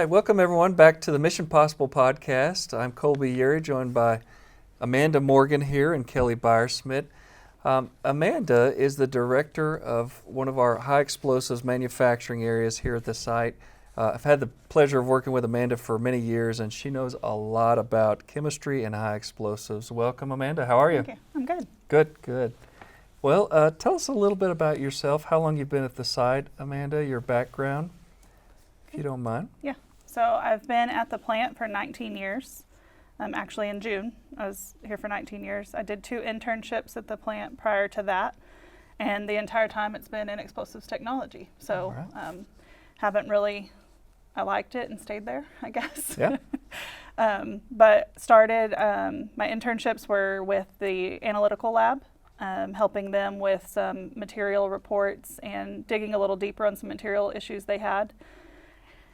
right, welcome everyone back to the Mission Possible podcast. I'm Colby Urey, joined by Amanda Morgan here and Kelly Byersmith. Amanda is the director of one of our high explosives manufacturing areas here at the site. I've had the pleasure of working with Amanda for many years, and she knows a lot about chemistry and high explosives. Welcome, Amanda. How are you? Thank you. I'm good. Good. Well, tell us a little bit about yourself, how long you've been at the site, Amanda, your background, if you don't mind. Yeah. So I've been at the plant for 19 years. Actually in June, I was here for 19 years. I did 2 internships at the plant prior to that, and the entire time it's been in explosives technology. So I liked it and stayed there, I guess. Yeah. But started, my internships were with the analytical lab, helping them with some material reports and digging a little deeper on some material issues they had.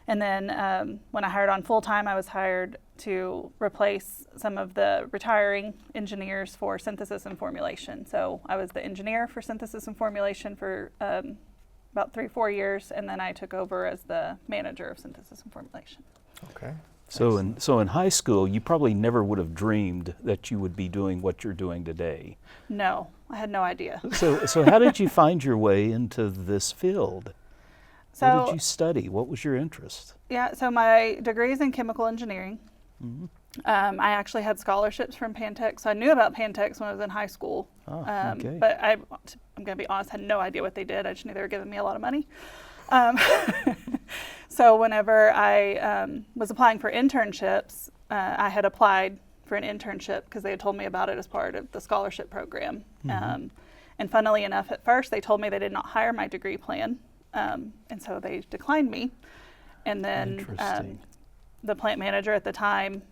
And then when I hired on full-time, I was hired to replace some of the retiring engineers for synthesis and formulation. So I was the engineer for synthesis and formulation for about 3-4 years, and then I took over as the manager of synthesis and formulation. Okay. So in high school, you probably never would have dreamed that you would be doing what you're doing today. No, I had no idea. So how did you find your way into this field? What did you study? What was your interest? Yeah, so my degree is in chemical engineering. Mm-hmm. I actually had scholarships from Pantex, so I knew about Pantex when I was in high school. Okay. But I'm going to be honest, I had no idea what they did. I just knew they were giving me a lot of money. So whenever I was applying for internships, I had applied for an internship because they had told me about it as part of the scholarship program. Mm-hmm. And funnily enough, at first they told me they did not hire my degree plan. And so they declined me. And then the plant manager at the time,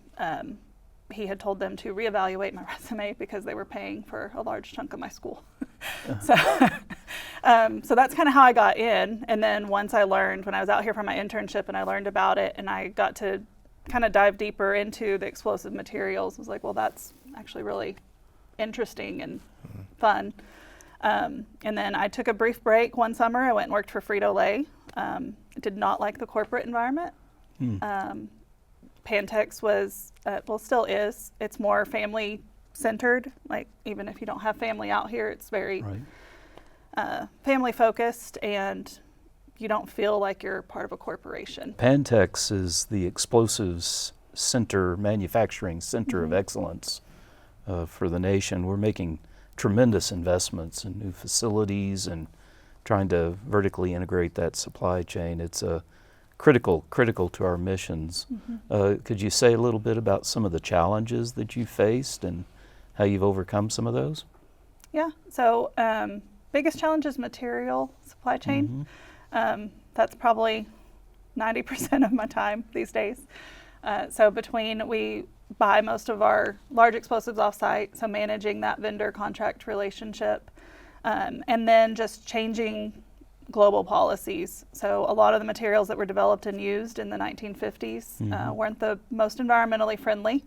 he had told them to reevaluate my resume because they were paying for a large chunk of my school. So that's kind of how I got in. And then once I learned, when I was out here for my internship and I learned about it and I got to kind of dive deeper into the explosive materials, I was like, well, that's actually really interesting and fun. And then I took a brief break one summer. I went and worked for Frito-Lay. Did not like the corporate environment. Pantex was, still is. It's more family centered. Like even if you don't have family out here, it's very family focused, and you don't feel like you're part of a corporation. Pantex is the explosives center, manufacturing center of excellence for the nation. We're making tremendous investments in new facilities and trying to vertically integrate that supply chain. It's critical to our missions. Could you say a little bit about some of the challenges that you faced and how you've overcome some of those? Yeah, so biggest challenge is material supply chain. That's probably 90% of my time these days. So we buy most of our large explosives off-site, so managing that vendor contract relationship, and then just changing global policies. So a lot of the materials that were developed and used in the 1950s weren't the most environmentally friendly.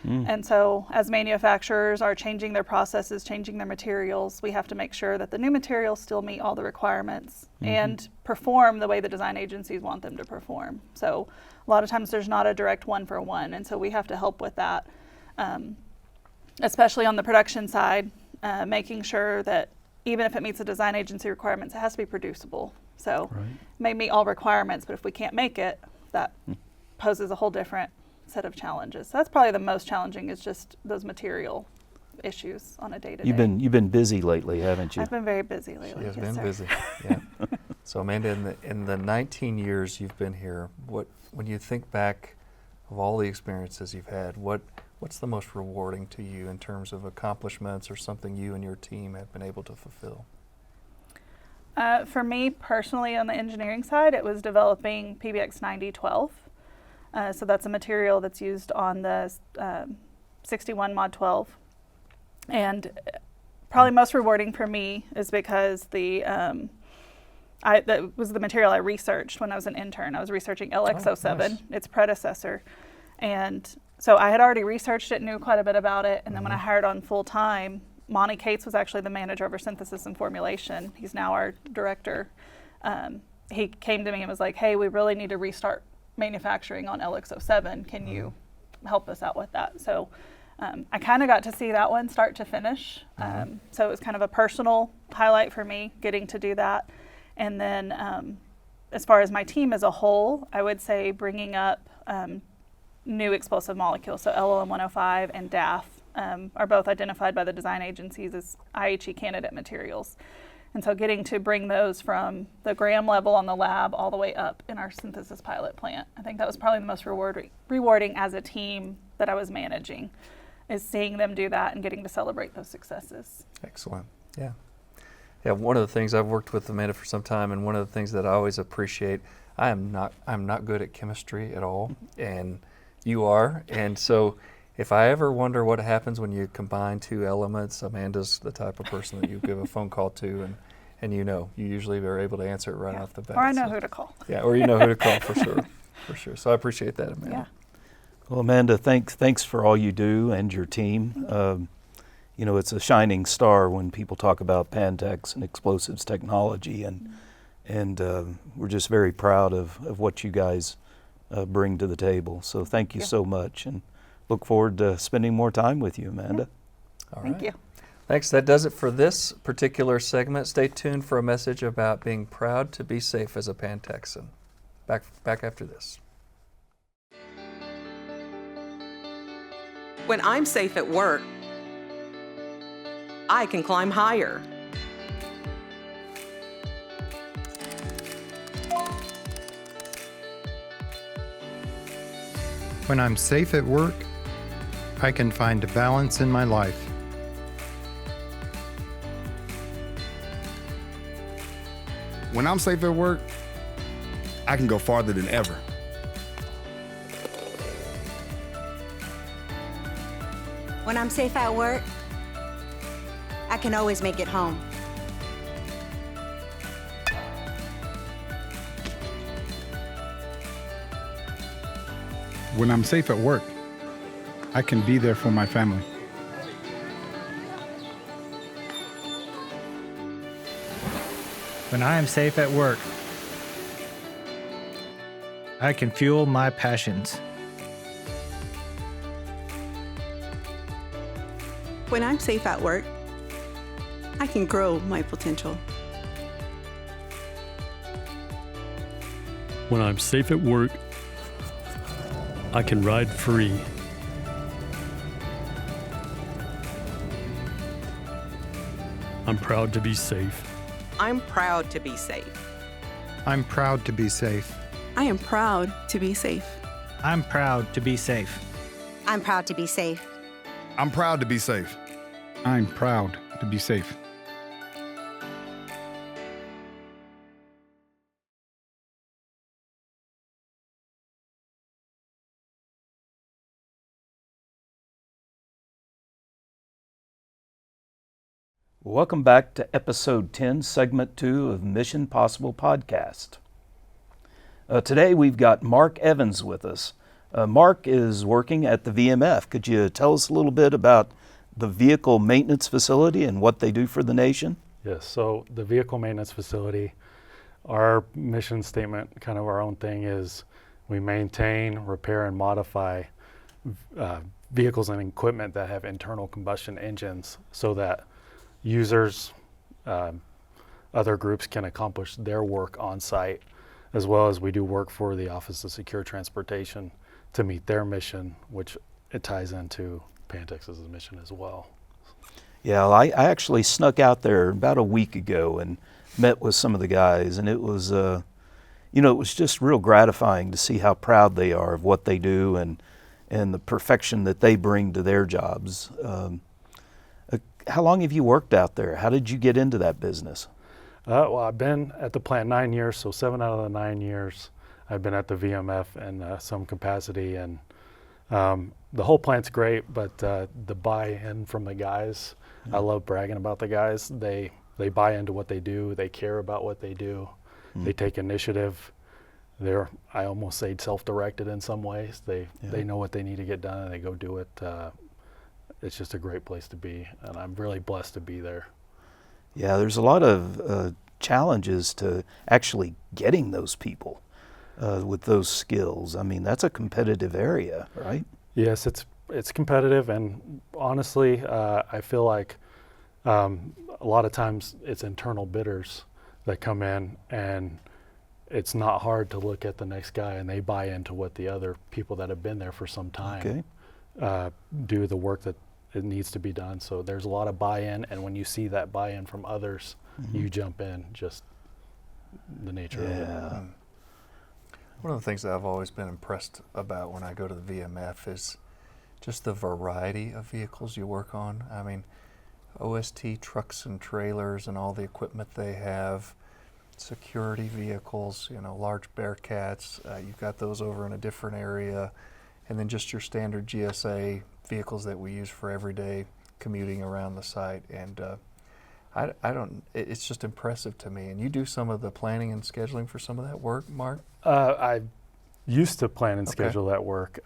And so as manufacturers are changing their processes, changing their materials, we have to make sure that the new materials still meet all the requirements and perform the way the design agencies want them to perform. So a lot of times there's not a direct one-for-one, and so we have to help with that, especially on the production side, making sure that even if it meets the design agency requirements, it has to be producible. So it may meet all requirements, but if we can't make it, that poses a whole different set of challenges. So that's probably the most challenging, is just those material issues on a day-to-day. You've been busy lately, haven't you? I've been very busy lately. She has yes, been sir. busy. Yeah. So Amanda, in the 19 years you've been here, when you think back of all the experiences you've had, what's the most rewarding to you in terms of accomplishments or something you and your team have been able to fulfill? For me personally, on the engineering side, it was developing PBX 9012. So that's a material that's used on the 61 Mod 12. And probably most rewarding for me is because that was the material I researched when I was an intern. I was researching LX07, its predecessor. And so I had already researched it, knew quite a bit about it. And then when I hired on full time, Monty Cates was actually the manager of our synthesis and formulation. He's now our director. He came to me and was like, hey, we really need to restart manufacturing on LX07. Can you help us out with that? So I kind of got to see that one start to finish. So it was kind of a personal highlight for me getting to do that. And then as far as my team as a whole, I would say bringing up new explosive molecules. So LLM-105 and DAF are both identified by the design agencies as IHE candidate materials. And so getting to bring those from the gram level on the lab all the way up in our synthesis pilot plant, I think that was probably the most rewarding as a team that I was managing, is seeing them do that and getting to celebrate those successes. Excellent. Yeah. Yeah, one of the things, I've worked with Amanda for some time, and one of the things that I always appreciate, I'm not good at chemistry at all, and you are. And so if I ever wonder what happens when you combine two elements, Amanda's the type of person that you give a phone call to, and you usually are able to answer it right off the bat. Or I know who to call. Yeah, or you know who to call for sure. For sure. So I appreciate that, Amanda. Yeah. Well, Amanda, thanks for all you do and your team. It's a shining star when people talk about Pantex and explosives technology, and we're just very proud of what you guys bring to the table. So thank you so much, and look forward to spending more time with you, Amanda. All Thank right. you. Thanks. That does it for this particular segment. Stay tuned for a message about being proud to be safe as a Pantexan. Back after this. When I'm safe at work, I can climb higher. When I'm safe at work, I can find balance in my life. When I'm safe at work, I can go farther than ever. When I'm safe at work, I can always make it home. When I'm safe at work, I can be there for my family. When I am safe at work, I can fuel my passions. When I'm safe at work, I can grow my potential. When I'm safe at work, I can ride free. I'm proud to be safe. I'm proud to be safe. I'm proud to be safe. I am proud to be safe. I'm proud to be safe. I'm proud to be safe. I'm proud to be safe. I'm proud to be safe. Welcome back to Episode 10, Segment 2 of Mission Possible Podcast. Today we've got Mark Evans with us. Mark is working at the VMF. Could you tell us a little bit about the vehicle maintenance facility and what they do for the nation? Yes, so the vehicle maintenance facility, our mission statement, kind of our own thing, is we maintain, repair, and modify vehicles and equipment that have internal combustion engines so that users, other groups can accomplish their work on site, as well as we do work for the Office of Secure Transportation to meet their mission, which it ties into Pantex's mission as well. Yeah, I actually snuck out there about a week ago and met with some of the guys, and it was, it was just real gratifying to see how proud they are of what they do and the perfection that they bring to their jobs. How long have you worked out there? How did you get into that business? Well, I've been at the plant 9 years, so 7 out of the 9 years I've been at the VMF in some capacity, and the whole plant's great, but the buy-in from the guys, I love bragging about the guys. They buy into what they do, they care about what they do, they take initiative. They're, I almost say, self-directed in some ways. They know what they need to get done and they go do it. It's just a great place to be, and I'm really blessed to be there. Yeah, there's a lot of challenges to actually getting those people. with those skills. I mean, that's a competitive area, right? Yes, it's competitive, and honestly, I feel like a lot of times it's internal bidders that come in, and it's not hard to look at the next guy and they buy into what the other people that have been there for some time do the work that it needs to be done. So there's a lot of buy-in, and when you see that buy-in from others, you jump in, just the nature of it. One of the things that I've always been impressed about when I go to the VMF is just the variety of vehicles you work on. I mean, OST trucks and trailers and all the equipment they have, security vehicles, large Bearcats, you've got those over in a different area, and then just your standard GSA vehicles that we use for everyday commuting around the site. And it's just impressive to me. And you do some of the planning and scheduling for some of that work, Mark? I used to plan and schedule that work.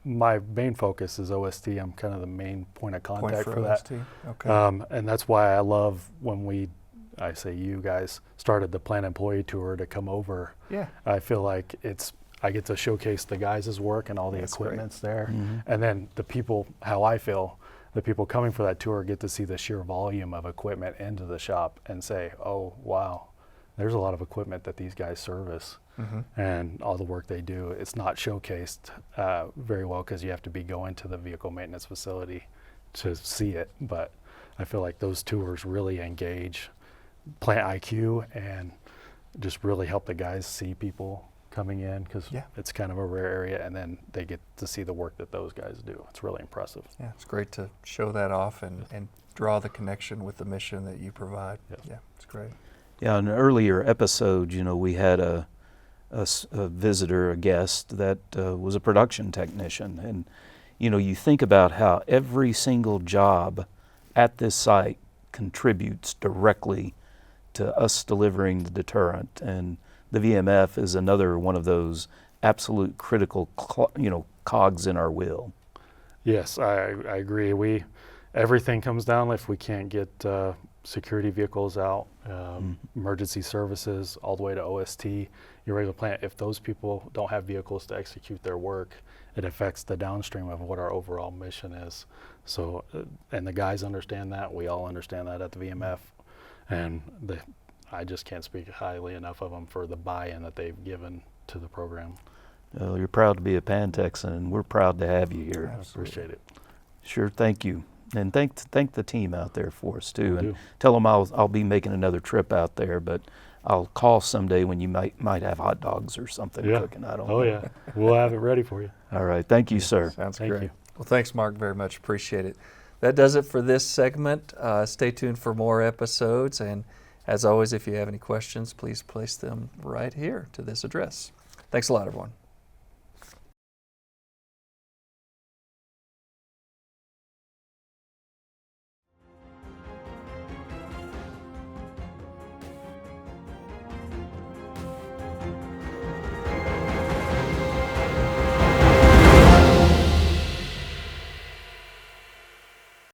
My main focus is OST. I'm kind of the main point of contact for that. Okay. And that's why I love when I say you guys started the Plant Employee Tour to come over. Yeah. I feel like I get to showcase the guys' work and all the equipment's there. And then the people coming for that tour get to see the sheer volume of equipment into the shop and say, oh, wow, there's a lot of equipment that these guys service. And all the work they do. It's not showcased very well because you have to be going to the vehicle maintenance facility to see it. But I feel like those tours really engage Plant IQ and just really help the guys see people coming in, because it's kind of a rare area, and then they get to see the work that those guys do. It's really impressive. Yeah, it's great to show that off and draw the connection with the mission that you provide. Yeah, it's great. Yeah, in an earlier episode, we had a visitor, a guest that was a production technician, and you think about how every single job at this site contributes directly to us delivering the deterrent, and the VMF is another one of those absolute critical cogs in our wheel. Yes, I agree. Everything comes down if we can't get security vehicles out, emergency services, all the way to OST, your regular plant. If those people don't have vehicles to execute their work, it affects the downstream of what our overall mission is. So, and the guys understand that. We all understand that at the VMF. And I just can't speak highly enough of them for the buy-in that they've given to the program. You're proud to be a Pan Texan, and we're proud to have you here. I appreciate it. Sure, thank you. And thank the team out there for us too. Will And do. tell them I'll be making another trip out there, but I'll call someday when you might have hot dogs or something cooking. I don't know. Oh yeah, we'll have it ready for you. All right, thank you, sir. Sounds Thank great. you. Well, thanks, Mark, very much. Appreciate it. That does it for this segment. Stay tuned for more episodes. And as always, if you have any questions, please place them right here to this address. Thanks a lot, everyone.